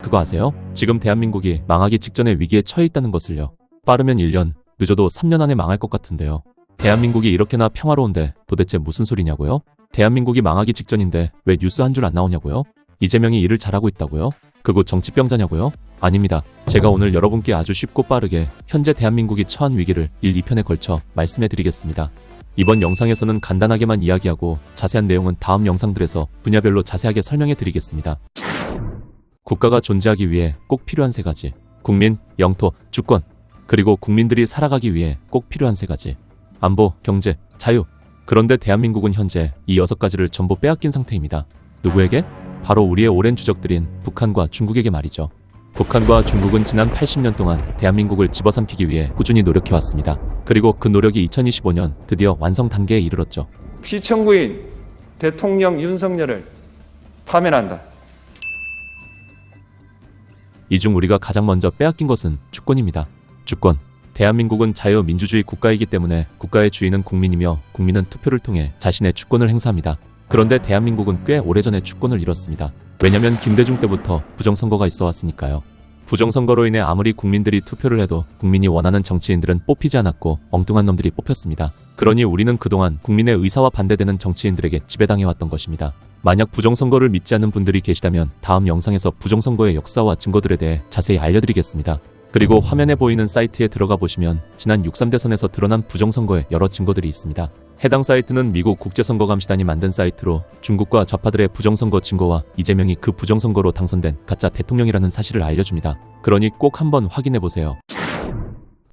그거 아세요? 지금 대한민국이 망하기 직전의 위기에 처해 있다는 것을요. 빠르면 1년, 늦어도 3년 안에 망할 것 같은데요. 대한민국이 이렇게나 평화로운데 도대체 무슨 소리냐고요? 대한민국이 망하기 직전인데 왜 뉴스 한 줄 안 나오냐고요? 이재명이 일을 잘하고 있다고요? 그거 정치병자냐고요? 아닙니다. 제가 오늘 여러분께 아주 쉽고 빠르게 현재 대한민국이 처한 위기를 1, 2편에 걸쳐 말씀해 드리겠습니다. 이번 영상에서는 간단하게만 이야기하고 자세한 내용은 다음 영상들에서 분야별로 자세하게 설명해 드리겠습니다. 국가가 존재하기 위해 꼭 필요한 3가지. 국민, 영토, 주권. 그리고 국민들이 살아가기 위해 꼭 필요한 3가지. 안보, 경제, 자유. 그런데 대한민국은 현재 이 6가지를 전부 빼앗긴 상태입니다. 누구에게? 바로 우리의 오랜 주적들인 북한과 중국에게 말이죠. 북한과 중국은 지난 80년 동안 대한민국을 집어삼키기 위해 꾸준히 노력해왔습니다. 그리고 그 노력이 2025년 드디어 완성 단계에 이르렀죠. 피청구인 대통령 윤석열을 파면한다. 이 중 우리가 가장 먼저 빼앗긴 것은 주권입니다. 주권. 대한민국은 자유민주주의 국가이기 때문에 국가의 주인은 국민이며 국민은 투표를 통해 자신의 주권을 행사합니다. 그런데 대한민국은 꽤 오래전에 주권을 잃었습니다. 왜냐면 김대중 때부터 부정선거가 있어 왔으니까요. 부정선거로 인해 아무리 국민들이 투표를 해도 국민이 원하는 정치인들은 뽑히지 않았고 엉뚱한 놈들이 뽑혔습니다. 그러니 우리는 그동안 국민의 의사와 반대되는 정치인들에게 지배당해왔던 것입니다. 만약 부정선거를 믿지 않는 분들이 계시다면 다음 영상에서 부정선거의 역사와 증거들에 대해 자세히 알려드리겠습니다. 그리고 화면에 보이는 사이트에 들어가 보시면 지난 6.3 대선에서 드러난 부정선거의 여러 증거들이 있습니다. 해당 사이트는 미국 국제선거감시단이 만든 사이트로 중국과 좌파들의 부정선거 증거와 이재명이 그 부정선거로 당선된 가짜 대통령이라는 사실을 알려줍니다. 그러니 꼭 한번 확인해보세요.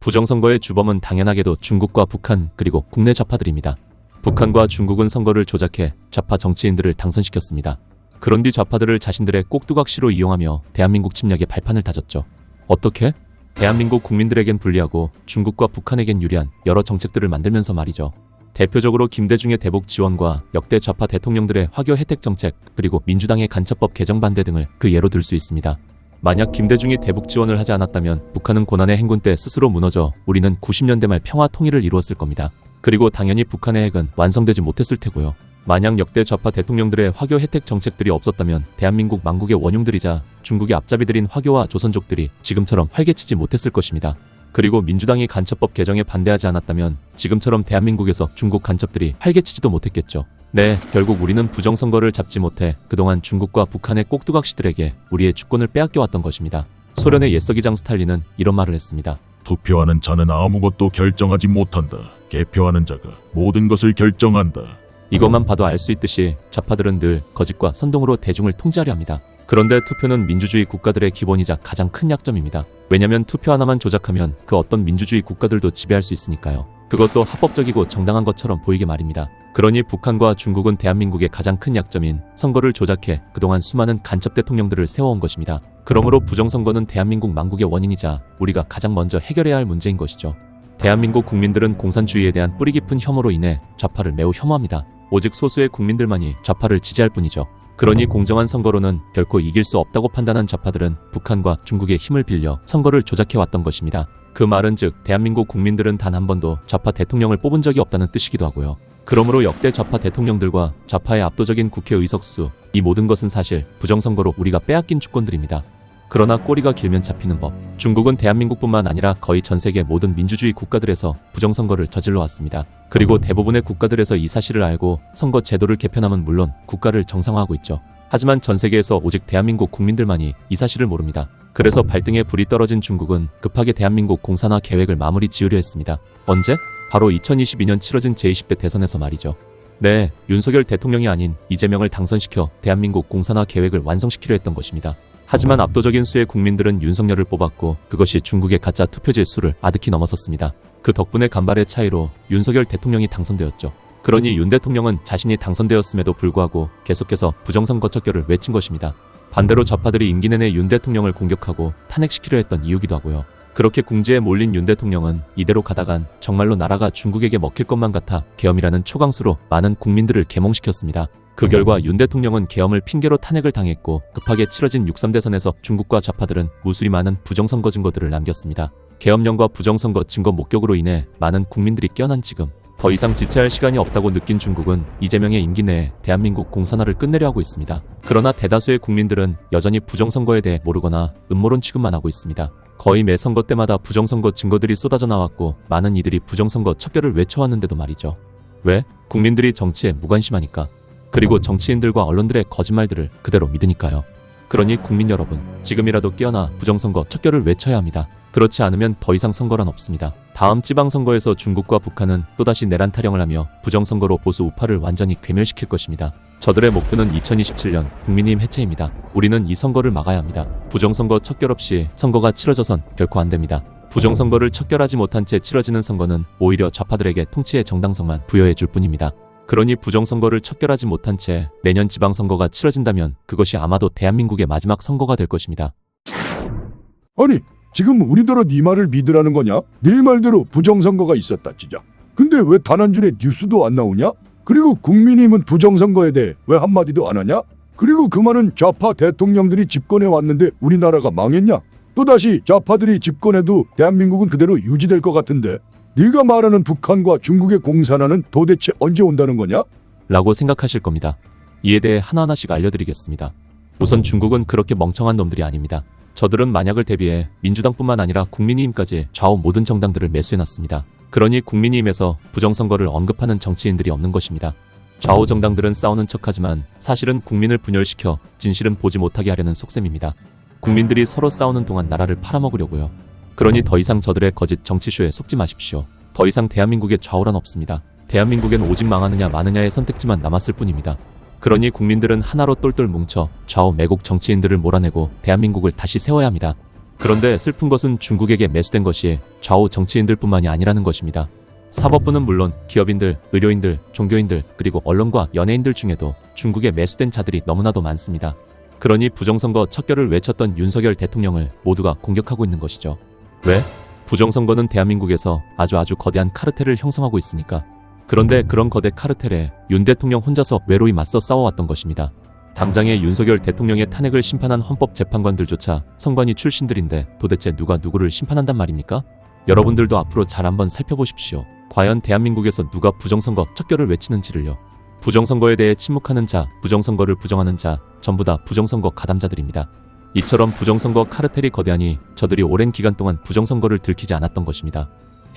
부정선거의 주범은 당연하게도 중국과 북한 그리고 국내 좌파들입니다. 북한과 중국은 선거를 조작해 좌파 정치인들을 당선시켰습니다. 그런 뒤 좌파들을 자신들의 꼭두각시로 이용하며 대한민국 침략의 발판을 다졌죠. 어떻게? 대한민국 국민들에겐 불리하고 중국과 북한에겐 유리한 여러 정책들을 만들면서 말이죠. 대표적으로 김대중의 대북 지원과 역대 좌파 대통령들의 화교 혜택 정책, 그리고 민주당의 간첩법 개정 반대 등을 그 예로 들 수 있습니다. 만약 김대중이 대북 지원을 하지 않았다면 북한은 고난의 행군 때 스스로 무너져 우리는 90년대 말 평화 통일을 이루었을 겁니다. 그리고 당연히 북한의 핵은 완성되지 못했을 테고요. 만약 역대 좌파 대통령들의 화교 혜택 정책들이 없었다면 대한민국 망국의 원흉들이자 중국의 앞잡이들인 화교와 조선족들이 지금처럼 활개치지 못했을 것입니다. 그리고 민주당이 간첩법 개정에 반대하지 않았다면 지금처럼 대한민국에서 중국 간첩들이 활개치지도 못했겠죠. 네, 결국 우리는 부정선거를 잡지 못해 그동안 중국과 북한의 꼭두각시들에게 우리의 주권을 빼앗겨왔던 것입니다. 소련의 옛서기장 스탈린은 이런 말을 했습니다. 투표하는 자는 아무것도 결정하지 못한다. 개표하는 자가 모든 것을 결정한다. 이것만 봐도 알 수 있듯이 좌파들은 늘 거짓과 선동으로 대중을 통제하려 합니다. 그런데 투표는 민주주의 국가들의 기본이자 가장 큰 약점입니다. 왜냐면 투표 하나만 조작하면 그 어떤 민주주의 국가들도 지배할 수 있으니까요. 그것도 합법적이고 정당한 것처럼 보이게 말입니다. 그러니 북한과 중국은 대한민국의 가장 큰 약점인 선거를 조작해 그동안 수많은 간첩 대통령들을 세워온 것입니다. 그러므로 부정선거는 대한민국 망국의 원인이자 우리가 가장 먼저 해결해야 할 문제인 것이죠. 대한민국 국민들은 공산주의에 대한 뿌리 깊은 혐오로 인해 좌파를 매우 혐오합니다. 오직 소수의 국민들만이 좌파를 지지할 뿐이죠. 그러니 공정한 선거로는 결코 이길 수 없다고 판단한 좌파들은 북한과 중국의 힘을 빌려 선거를 조작해왔던 것입니다. 그 말은 즉 대한민국 국민들은 단 한 번도 좌파 대통령을 뽑은 적이 없다는 뜻이기도 하고요. 그러므로 역대 좌파 대통령들과 좌파의 압도적인 국회 의석수, 이 모든 것은 사실 부정선거로 우리가 빼앗긴 주권들입니다. 그러나 꼬리가 길면 잡히는 법. 중국은 대한민국뿐만 아니라 거의 전 세계 모든 민주주의 국가들에서 부정선거를 저질러 왔습니다. 그리고 대부분의 국가들에서 이 사실을 알고 선거 제도를 개편함은 물론 국가를 정상화하고 있죠. 하지만 전 세계에서 오직 대한민국 국민들만이 이 사실을 모릅니다. 그래서 발등에 불이 떨어진 중국은 급하게 대한민국 공산화 계획을 마무리 지으려 했습니다. 언제? 바로 2022년 치러진 제20대 대선에서 말이죠. 네, 윤석열 대통령이 아닌 이재명을 당선시켜 대한민국 공산화 계획을 완성시키려 했던 것입니다. 하지만 압도적인 수의 국민들은 윤석열을 뽑았고 그것이 중국의 가짜 투표지의 수를 아득히 넘어섰습니다. 그 덕분에 간발의 차이로 윤석열 대통령이 당선되었죠. 그러니 윤 대통령은 자신이 당선되었음에도 불구하고 계속해서 부정선거 척결을 외친 것입니다. 반대로 좌파들이 임기 내내 윤 대통령을 공격하고 탄핵시키려 했던 이유기도 하고요. 그렇게 궁지에 몰린 윤 대통령은 이대로 가다간 정말로 나라가 중국에게 먹힐 것만 같아 계엄이라는 초강수로 많은 국민들을 계몽시켰습니다. 그 결과 윤 대통령은 계엄을 핑계로 탄핵을 당했고 급하게 치러진 6.3 대선에서 중국과 좌파들은 무수히 많은 부정선거 증거들을 남겼습니다. 계엄령과 부정선거 증거 목격으로 인해 많은 국민들이 깨어난 지금 더 이상 지체할 시간이 없다고 느낀 중국은 이재명의 임기 내에 대한민국 공산화를 끝내려 하고 있습니다. 그러나 대다수의 국민들은 여전히 부정선거에 대해 모르거나 음모론 취급만 하고 있습니다. 거의 매 선거 때마다 부정선거 증거들이 쏟아져 나왔고 많은 이들이 부정선거 척결을 외쳐왔는데도 말이죠. 왜? 국민들이 정치에 무관심하니까. 그리고 정치인들과 언론들의 거짓말들을 그대로 믿으니까요. 그러니 국민 여러분, 지금이라도 깨어나 부정선거 척결을 외쳐야 합니다. 그렇지 않으면 더 이상 선거란 없습니다. 다음 지방선거에서 중국과 북한은 또다시 내란 타령을 하며 부정선거로 보수 우파를 완전히 괴멸시킬 것입니다. 저들의 목표는 2027년 국민의힘 해체입니다. 우리는 이 선거를 막아야 합니다. 부정선거 척결 없이 선거가 치러져선 결코 안 됩니다. 부정선거를 척결하지 못한 채 치러지는 선거는 오히려 좌파들에게 통치의 정당성만 부여해 줄 뿐입니다. 그러니 부정선거를 척결하지 못한 채 내년 지방선거가 치러진다면 그것이 아마도 대한민국의 마지막 선거가 될 것입니다. 아니, 지금 우리더러 네 말을 믿으라는 거냐? 네 말대로 부정선거가 있었다 치자. 근데 왜 단 한 줄의 뉴스도 안 나오냐? 그리고 국민의힘은 부정선거에 대해 왜 한마디도 안 하냐? 그리고 그 말은 좌파 대통령들이 집권해 왔는데 우리나라가 망했냐? 또다시 좌파들이 집권해도 대한민국은 그대로 유지될 것 같은데 네가 말하는 북한과 중국의 공산화는 도대체 언제 온다는 거냐? 라고 생각하실 겁니다. 이에 대해 하나하나씩 알려드리겠습니다. 우선 중국은 그렇게 멍청한 놈들이 아닙니다. 저들은 만약을 대비해 민주당뿐만 아니라 국민의힘까지 좌우 모든 정당들을 매수해놨습니다. 그러니 국민의힘에서 부정선거를 언급하는 정치인들이 없는 것입니다. 좌우 정당들은 싸우는 척하지만 사실은 국민을 분열시켜 진실은 보지 못하게 하려는 속셈입니다. 국민들이 서로 싸우는 동안 나라를 팔아먹으려고요. 그러니 더 이상 저들의 거짓 정치쇼에 속지 마십시오. 더 이상 대한민국에 좌우란 없습니다. 대한민국엔 오직 망하느냐 마느냐의 선택지만 남았을 뿐입니다. 그러니 국민들은 하나로 똘똘 뭉쳐 좌우 매국 정치인들을 몰아내고 대한민국을 다시 세워야 합니다. 그런데 슬픈 것은 중국에게 매수된 것이 좌우 정치인들뿐만이 아니라는 것입니다. 사법부는 물론 기업인들, 의료인들, 종교인들, 그리고 언론과 연예인들 중에도 중국에 매수된 자들이 너무나도 많습니다. 그러니 부정선거 척결을 외쳤던 윤석열 대통령을 모두가 공격하고 있는 것이죠. 왜? 부정선거는 대한민국에서 아주 거대한 카르텔을 형성하고 있으니까. 그런데 그런 거대 카르텔에 윤 대통령 혼자서 외로이 맞서 싸워왔던 것입니다. 당장의 윤석열 대통령의 탄핵을 심판한 헌법재판관들조차 선관위 출신들인데 도대체 누가 누구를 심판한단 말입니까? 여러분들도 앞으로 잘 한번 살펴보십시오. 과연 대한민국에서 누가 부정선거 척결을 외치는지를요. 부정선거에 대해 침묵하는 자, 부정선거를 부정하는 자, 전부 다 부정선거 가담자들입니다. 이처럼 부정선거 카르텔이 거대하니 저들이 오랜 기간 동안 부정선거를 들키지 않았던 것입니다.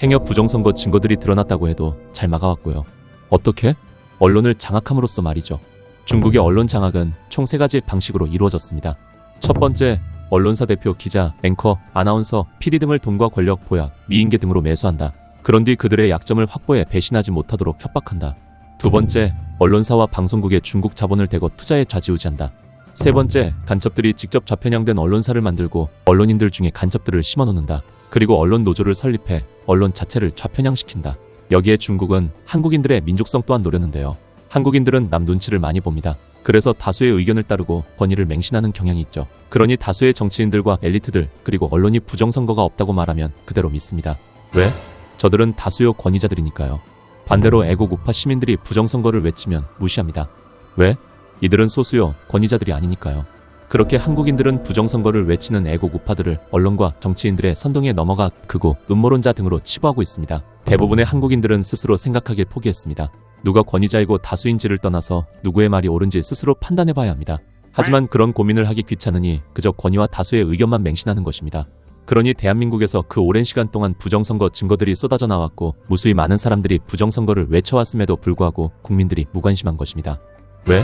행여 부정선거 증거들이 드러났다고 해도 잘 막아왔고요. 어떻게? 언론을 장악함으로써 말이죠. 중국의 언론 장악은 총 3가지 방식으로 이루어졌습니다. 첫 번째, 언론사 대표, 기자, 앵커, 아나운서, PD 등을 돈과 권력, 보약, 미인계 등으로 매수한다. 그런 뒤 그들의 약점을 확보해 배신하지 못하도록 협박한다. 두 번째, 언론사와 방송국에 중국 자본을 대고 투자에 좌지우지한다. 세 번째, 간첩들이 직접 좌편향된 언론사를 만들고 언론인들 중에 간첩들을 심어놓는다. 그리고 언론 노조를 설립해 언론 자체를 좌편향시킨다. 여기에 중국은 한국인들의 민족성 또한 노렸는데요. 한국인들은 남 눈치를 많이 봅니다. 그래서 다수의 의견을 따르고 권위를 맹신하는 경향이 있죠. 그러니 다수의 정치인들과 엘리트들 그리고 언론이 부정선거가 없다고 말하면 그대로 믿습니다. 왜? 저들은 다수요 권위자들이니까요. 반대로 애국 우파 시민들이 부정선거를 외치면 무시합니다. 왜? 이들은 소수요 권위자들이 아니니까요. 그렇게 한국인들은 부정선거를 외치는 애국 우파들을 언론과 정치인들의 선동에 넘어가 극우, 음모론자 등으로 치부하고 있습니다. 대부분의 한국인들은 스스로 생각하길 포기했습니다. 누가 권위자이고 다수인지를 떠나서 누구의 말이 옳은지 스스로 판단해봐야 합니다. 하지만 그런 고민을 하기 귀찮으니 그저 권위와 다수의 의견만 맹신하는 것입니다. 그러니 대한민국에서 그 오랜 시간 동안 부정선거 증거들이 쏟아져 나왔고 무수히 많은 사람들이 부정선거를 외쳐왔음에도 불구하고 국민들이 무관심한 것입니다. 왜?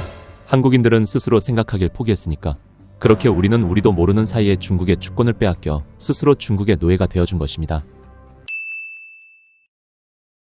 한국인들은 스스로 생각하길 포기했으니까. 그렇게 우리도 모르는 사이에 중국의 주권을 빼앗겨 스스로 중국의 노예가 되어준 것입니다.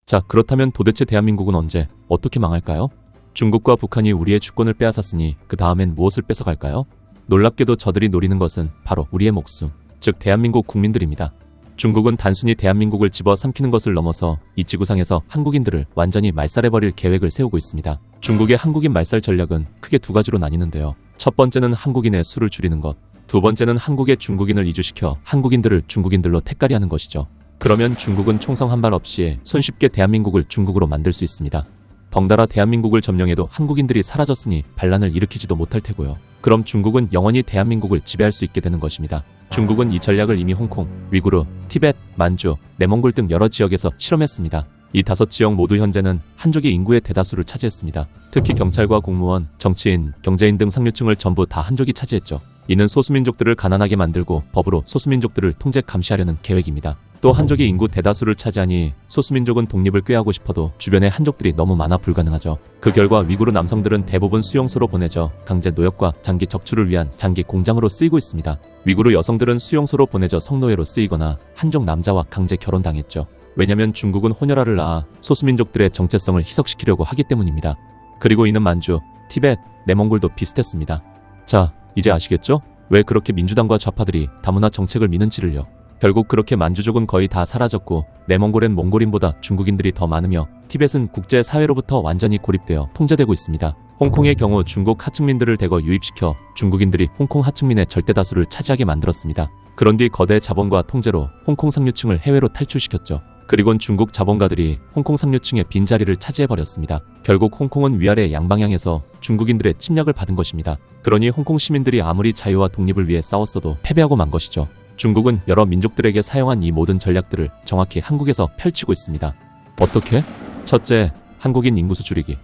자, 그렇다면 도대체 대한민국은 언제, 어떻게 망할까요? 중국과 북한이 우리의 주권을 빼앗았으니 그 다음엔 무엇을 뺏어갈까요? 놀랍게도 저들이 노리는 것은 바로 우리의 목숨, 즉 대한민국 국민들입니다. 중국은 단순히 대한민국을 집어삼키는 것을 넘어서 이 지구상에서 한국인들을 완전히 말살해버릴 계획을 세우고 있습니다. 중국의 한국인 말살 전략은 크게 2가지로 나뉘는데요. 첫 번째는 한국인의 수를 줄이는 것, 두 번째는 한국의 중국인을 이주시켜 한국인들을 중국인들로 택가리하는 것이죠. 그러면 중국은 총성 한 발 없이 손쉽게 대한민국을 중국으로 만들 수 있습니다. 덩달아 대한민국을 점령해도 한국인들이 사라졌으니 반란을 일으키지도 못할 테고요. 그럼 중국은 영원히 대한민국을 지배할 수 있게 되는 것입니다. 중국은 이 전략을 이미 홍콩, 위구르, 티벳, 만주, 내몽골 등 여러 지역에서 실험했습니다. 이 5지역 모두 현재는 한족이 인구의 대다수를 차지했습니다. 특히 경찰과 공무원, 정치인, 경제인 등 상류층을 전부 다 한족이 차지했죠. 이는 소수민족들을 가난하게 만들고 법으로 소수민족들을 통제 감시하려는 계획입니다. 또 한족이 인구 대다수를 차지하니 소수민족은 독립을 꾀하고 싶어도 주변에 한족들이 너무 많아 불가능하죠. 그 결과 위구르 남성들은 대부분 수용소로 보내져 강제 노역과 장기 적출을 위한 장기 공장으로 쓰이고 있습니다. 위구르 여성들은 수용소로 보내져 성노예로 쓰이거나 한족 남자와 강제 결혼당했죠. 왜냐면 중국은 혼혈아를 낳아 소수민족들의 정체성을 희석시키려고 하기 때문입니다. 그리고 이는 만주, 티벳, 내몽골도 비슷했습니다. 자, 이제 아시겠죠? 왜 그렇게 민주당과 좌파들이 다문화 정책을 미는지를요. 결국 그렇게 만주족은 거의 다 사라졌고 내몽골엔 몽골인보다 중국인들이 더 많으며 티벳은 국제사회로부터 완전히 고립되어 통제되고 있습니다. 홍콩의 경우 중국 하층민들을 대거 유입시켜 중국인들이 홍콩 하층민의 절대다수를 차지하게 만들었습니다. 그런 뒤 거대 자본과 통제로 홍콩 상류층을 해외로 탈출시켰죠. 그리곤 중국 자본가들이 홍콩 상류층의 빈자리를 차지해버렸습니다. 결국 홍콩은 위아래 양방향에서 중국인들의 침략을 받은 것입니다. 그러니 홍콩 시민들이 아무리 자유와 독립을 위해 싸웠어도 패배하고 만 것이죠. 중국은 여러 민족들에게 사용한 이 모든 전략들을 정확히 한국에서 펼치고 있습니다. 어떻게? 첫째, 한국인 인구수 줄이기.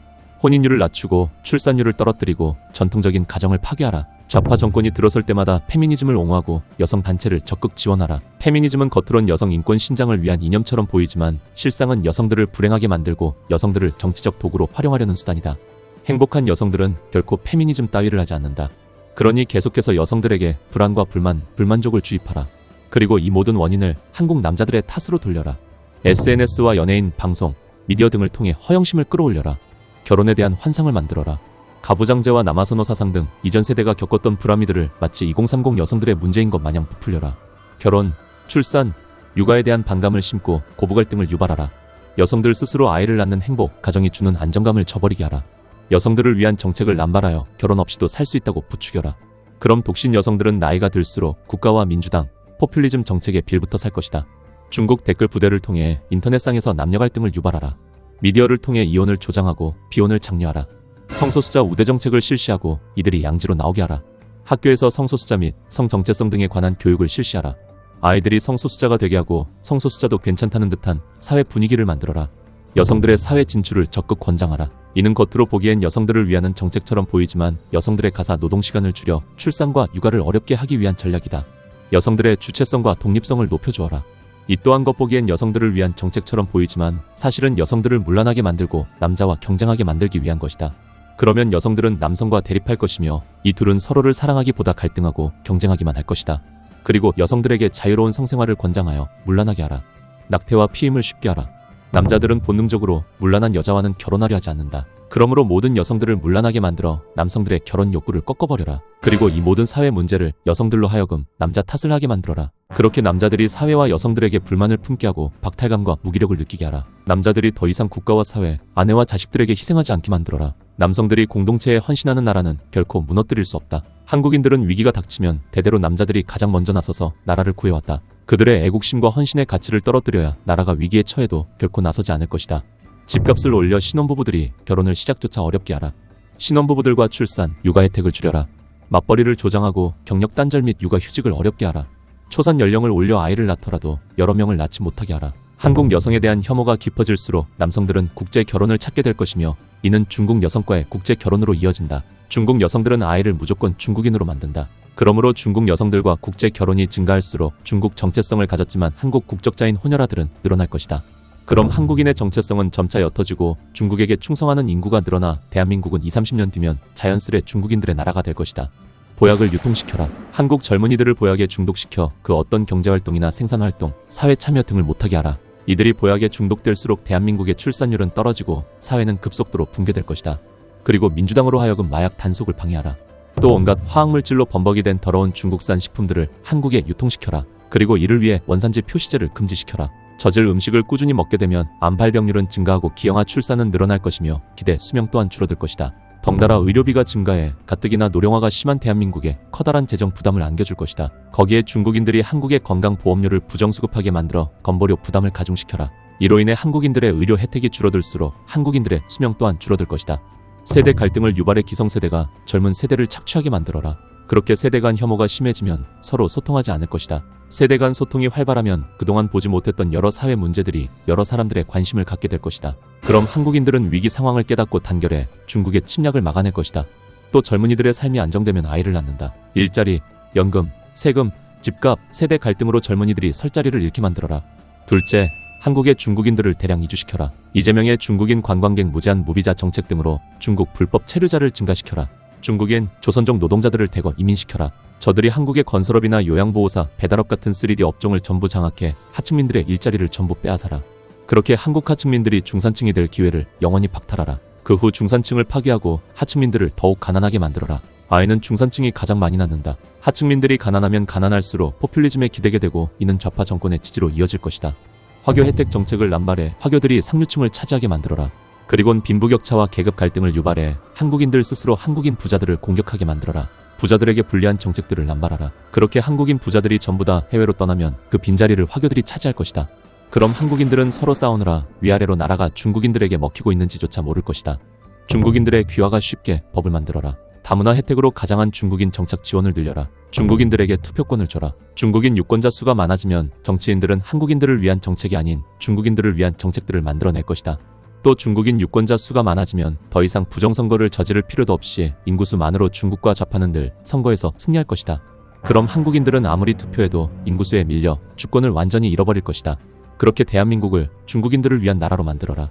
혼인율을 낮추고 출산율을 떨어뜨리고 전통적인 가정을 파괴하라. 좌파 정권이 들어설 때마다 페미니즘을 옹호하고 여성 단체를 적극 지원하라. 페미니즘은 겉으론 여성 인권 신장을 위한 이념처럼 보이지만 실상은 여성들을 불행하게 만들고 여성들을 정치적 도구로 활용하려는 수단이다. 행복한 여성들은 결코 페미니즘 따위를 하지 않는다. 그러니 계속해서 여성들에게 불안과 불만족을 주입하라. 그리고 이 모든 원인을 한국 남자들의 탓으로 돌려라. SNS와 연예인, 방송, 미디어 등을 통해 허영심을 끌어올려라. 결혼에 대한 환상을 만들어라. 가부장제와 남아선호 사상 등 이전 세대가 겪었던 불합리들을 마치 2030 여성들의 문제인 것 마냥 부풀려라. 결혼, 출산, 육아에 대한 반감을 심고 고부 갈등을 유발하라. 여성들 스스로 아이를 낳는 행복, 가정이 주는 안정감을 저버리게 하라. 여성들을 위한 정책을 남발하여 결혼 없이도 살 수 있다고 부추겨라. 그럼 독신 여성들은 나이가 들수록 국가와 민주당, 포퓰리즘 정책에 빌붙어 살 것이다. 중국 댓글 부대를 통해 인터넷상에서 남녀 갈등을 유발하라. 미디어를 통해 이혼을 조장하고 비혼을 장려하라. 성소수자 우대 정책을 실시하고 이들이 양지로 나오게 하라. 학교에서 성소수자 및 성정체성 등에 관한 교육을 실시하라. 아이들이 성소수자가 되게 하고 성소수자도 괜찮다는 듯한 사회 분위기를 만들어라. 여성들의 사회 진출을 적극 권장하라. 이는 겉으로 보기엔 여성들을 위하는 정책처럼 보이지만 여성들의 가사 노동시간을 줄여 출산과 육아를 어렵게 하기 위한 전략이다. 여성들의 주체성과 독립성을 높여주어라. 이 또한 겉보기엔 여성들을 위한 정책처럼 보이지만 사실은 여성들을 문란하게 만들고 남자와 경쟁하게 만들기 위한 것이다. 그러면 여성들은 남성과 대립할 것이며 이 둘은 서로를 사랑하기보다 갈등하고 경쟁하기만 할 것이다. 그리고 여성들에게 자유로운 성생활을 권장하여 문란하게 하라. 낙태와 피임을 쉽게 하라. 남자들은 본능적으로 문란한 여자와는 결혼하려 하지 않는다. 그러므로 모든 여성들을 문란하게 만들어 남성들의 결혼 욕구를 꺾어버려라. 그리고 이 모든 사회 문제를 여성들로 하여금 남자 탓을 하게 만들어라. 그렇게 남자들이 사회와 여성들에게 불만을 품게 하고 박탈감과 무기력을 느끼게 하라. 남자들이 더 이상 국가와 사회, 아내와 자식들에게 희생하지 않게 만들어라. 남성들이 공동체에 헌신하는 나라는 결코 무너뜨릴 수 없다. 한국인들은 위기가 닥치면 대대로 남자들이 가장 먼저 나서서 나라를 구해왔다. 그들의 애국심과 헌신의 가치를 떨어뜨려야 나라가 위기에 처해도 결코 나서지 않을 것이다. 집값을 올려 신혼부부들이 결혼을 시작조차 어렵게 하라. 신혼부부들과 출산, 육아 혜택을 줄여라. 맞벌이를 조장하고 경력 단절 및 육아 휴직을 어렵게 하라. 초산 연령을 올려 아이를 낳더라도 여러 명을 낳지 못하게 하라. 한국 여성에 대한 혐오가 깊어질수록 남성들은 국제 결혼을 찾게 될 것이며 이는 중국 여성과의 국제 결혼으로 이어진다. 중국 여성들은 아이를 무조건 중국인으로 만든다. 그러므로 중국 여성들과 국제 결혼이 증가할수록 중국 정체성을 가졌지만 한국 국적자인 혼혈아들은 늘어날 것이다. 그럼 한국인의 정체성은 점차 옅어지고 중국에게 충성하는 인구가 늘어나 대한민국은 20-30년 뒤면 자연스레 중국인들의 나라가 될 것이다. 보약을 유통시켜라. 한국 젊은이들을 보약에 중독시켜 그 어떤 경제활동이나 생산활동, 사회 참여 등을 못하게 하라. 이들이 보약에 중독될수록 대한민국의 출산율은 떨어지고 사회는 급속도로 붕괴될 것이다. 그리고 민주당으로 하여금 마약 단속을 방해하라. 또 온갖 화학물질로 범벅이 된 더러운 중국산 식품들을 한국에 유통시켜라. 그리고 이를 위해 원산지 표시제를 금지시켜라. 젖을 음식을 꾸준히 먹게 되면 암 발병률은 증가하고 기형아 출산은 늘어날 것이며 기대 수명 또한 줄어들 것이다. 덩달아 의료비가 증가해 가뜩이나 노령화가 심한 대한민국에 커다란 재정 부담을 안겨줄 것이다. 거기에 중국인들이 한국의 건강보험료를 부정수급하게 만들어 건보료 부담을 가중시켜라. 이로 인해 한국인들의 의료 혜택이 줄어들수록 한국인들의 수명 또한 줄어들 것이다. 세대 갈등을 유발해 기성세대가 젊은 세대를 착취하게 만들어라. 그렇게 세대 간 혐오가 심해지면 서로 소통하지 않을 것이다. 세대 간 소통이 활발하면 그동안 보지 못했던 여러 사회 문제들이 여러 사람들의 관심을 갖게 될 것이다. 그럼 한국인들은 위기 상황을 깨닫고 단결해 중국의 침략을 막아낼 것이다. 또 젊은이들의 삶이 안정되면 아이를 낳는다. 일자리, 연금, 세금, 집값, 세대 갈등으로 젊은이들이 설 자리를 잃게 만들어라. 둘째, 한국의 중국인들을 대량 이주시켜라. 이재명의 중국인 관광객 무제한 무비자 정책 등으로 중국 불법 체류자를 증가시켜라. 중국인, 조선족 노동자들을 대거 이민시켜라. 저들이 한국의 건설업이나 요양보호사, 배달업 같은 3D 업종을 전부 장악해 하층민들의 일자리를 전부 빼앗아라. 그렇게 한국 하층민들이 중산층이 될 기회를 영원히 박탈하라. 그 후 중산층을 파괴하고 하층민들을 더욱 가난하게 만들어라. 아이는 중산층이 가장 많이 낳는다. 하층민들이 가난하면 가난할수록 포퓰리즘에 기대게 되고 이는 좌파 정권의 지지로 이어질 것이다. 화교 혜택 정책을 남발해 화교들이 상류층을 차지하게 만들어라. 그리곤 빈부격차와 계급 갈등을 유발해 한국인들 스스로 한국인 부자들을 공격하게 만들어라. 부자들에게 불리한 정책들을 남발하라. 그렇게 한국인 부자들이 전부 다 해외로 떠나면 그 빈자리를 화교들이 차지할 것이다. 그럼 한국인들은 서로 싸우느라 위아래로 나라가 중국인들에게 먹히고 있는지조차 모를 것이다. 중국인들의 귀화가 쉽게 법을 만들어라. 다문화 혜택으로 가장한 중국인 정착 지원을 늘려라. 중국인들에게 투표권을 줘라. 중국인 유권자 수가 많아지면 정치인들은 한국인들을 위한 정책이 아닌 중국인들을 위한 정책들을 만들어낼 것이다. 또 중국인 유권자 수가 많아지면 더 이상 부정선거를 저지를 필요도 없이 인구수만으로 중국과 좌파는 늘 선거에서 승리할 것이다. 그럼 한국인들은 아무리 투표해도 인구수에 밀려 주권을 완전히 잃어버릴 것이다. 그렇게 대한민국을 중국인들을 위한 나라로 만들어라.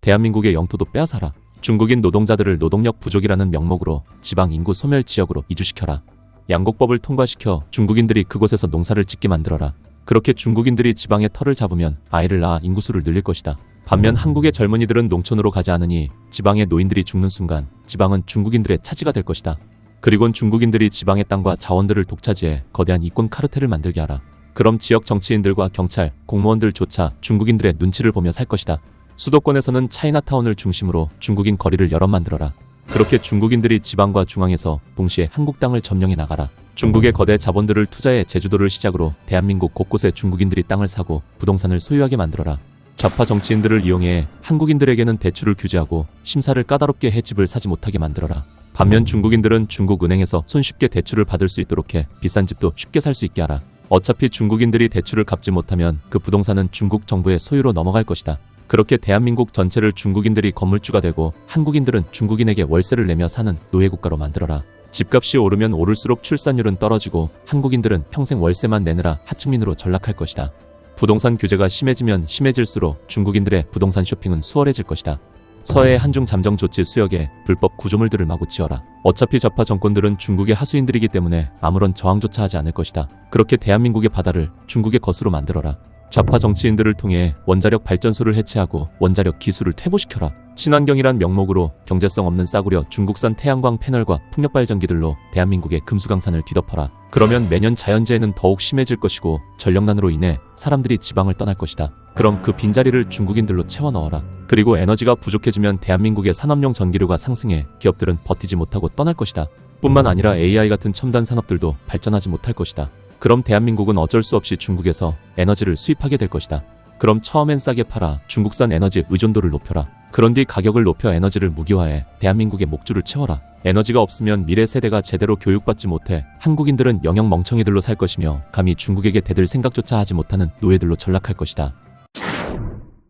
대한민국의 영토도 빼앗아라. 중국인 노동자들을 노동력 부족이라는 명목으로 지방 인구 소멸 지역으로 이주시켜라. 양곡법을 통과시켜 중국인들이 그곳에서 농사를 짓게 만들어라. 그렇게 중국인들이 지방에 터를 잡으면 아이를 낳아 인구수를 늘릴 것이다. 반면 한국의 젊은이들은 농촌으로 가지 않으니 지방의 노인들이 죽는 순간 지방은 중국인들의 차지가 될 것이다. 그리곤 중국인들이 지방의 땅과 자원들을 독차지해 거대한 이권 카르텔을 만들게 하라. 그럼 지역 정치인들과 경찰, 공무원들조차 중국인들의 눈치를 보며 살 것이다. 수도권에서는 차이나타운을 중심으로 중국인 거리를 여러 만들어라. 그렇게 중국인들이 지방과 중앙에서 동시에 한국 땅을 점령해 나가라. 중국의 거대 자본들을 투자해 제주도를 시작으로 대한민국 곳곳에 중국인들이 땅을 사고 부동산을 소유하게 만들어라. 좌파 정치인들을 이용해 한국인들에게는 대출을 규제하고 심사를 까다롭게 해 집을 사지 못하게 만들어라. 반면 중국인들은 중국 은행에서 손쉽게 대출을 받을 수 있도록 해 비싼 집도 쉽게 살 수 있게 하라. 어차피 중국인들이 대출을 갚지 못하면 그 부동산은 중국 정부의 소유로 넘어갈 것이다. 그렇게 대한민국 전체를 중국인들이 건물주가 되고 한국인들은 중국인에게 월세를 내며 사는 노예국가로 만들어라. 집값이 오르면 오를수록 출산율은 떨어지고 한국인들은 평생 월세만 내느라 하층민으로 전락할 것이다. 부동산 규제가 심해지면 심해질수록 중국인들의 부동산 쇼핑은 수월해질 것이다. 서해 한중 잠정 조치 수역에 불법 구조물들을 마구 지어라. 어차피 좌파 정권들은 중국의 하수인들이기 때문에 아무런 저항조차 하지 않을 것이다. 그렇게 대한민국의 바다를 중국의 것으로 만들어라. 좌파 정치인들을 통해 원자력 발전소를 해체하고 원자력 기술을 퇴보시켜라. 친환경이란 명목으로 경제성 없는 싸구려 중국산 태양광 패널과 풍력 발전기들로 대한민국의 금수강산을 뒤덮어라. 그러면 매년 자연재해는 더욱 심해질 것이고 전력난으로 인해 사람들이 지방을 떠날 것이다. 그럼 그 빈자리를 중국인들로 채워 넣어라. 그리고 에너지가 부족해지면 대한민국의 산업용 전기료가 상승해 기업들은 버티지 못하고 떠날 것이다. 뿐만 아니라 AI 같은 첨단 산업들도 발전하지 못할 것이다. 그럼 대한민국은 어쩔 수 없이 중국에서 에너지를 수입하게 될 것이다. 그럼 처음엔 싸게 팔아 중국산 에너지 의존도를 높여라. 그런 뒤 가격을 높여 에너지를 무기화해 대한민국의 목줄을 채워라. 에너지가 없으면 미래 세대가 제대로 교육받지 못해 한국인들은 영영 멍청이들로 살 것이며 감히 중국에게 대들 생각조차 하지 못하는 노예들로 전락할 것이다.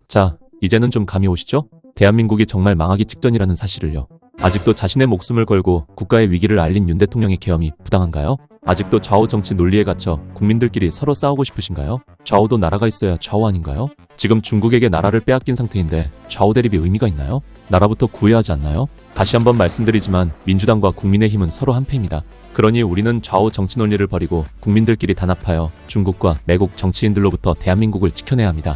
자, 이제는 좀 감이 오시죠? 대한민국이 정말 망하기 직전이라는 사실을요. 아직도 자신의 목숨을 걸고 국가의 위기를 알린 윤 대통령의 계엄이 부당한가요? 아직도 좌우 정치 논리에 갇혀 국민들끼리 서로 싸우고 싶으신가요? 좌우도 나라가 있어야 좌우 아닌가요? 지금 중국에게 나라를 빼앗긴 상태인데 좌우 대립이 의미가 있나요? 나라부터 구해야 하지 않나요? 다시 한번 말씀드리지만 민주당과 국민의힘은 서로 한패입니다. 그러니 우리는 좌우 정치 논리를 버리고 국민들끼리 단합하여 중국과 매국 정치인들로부터 대한민국을 지켜내야 합니다.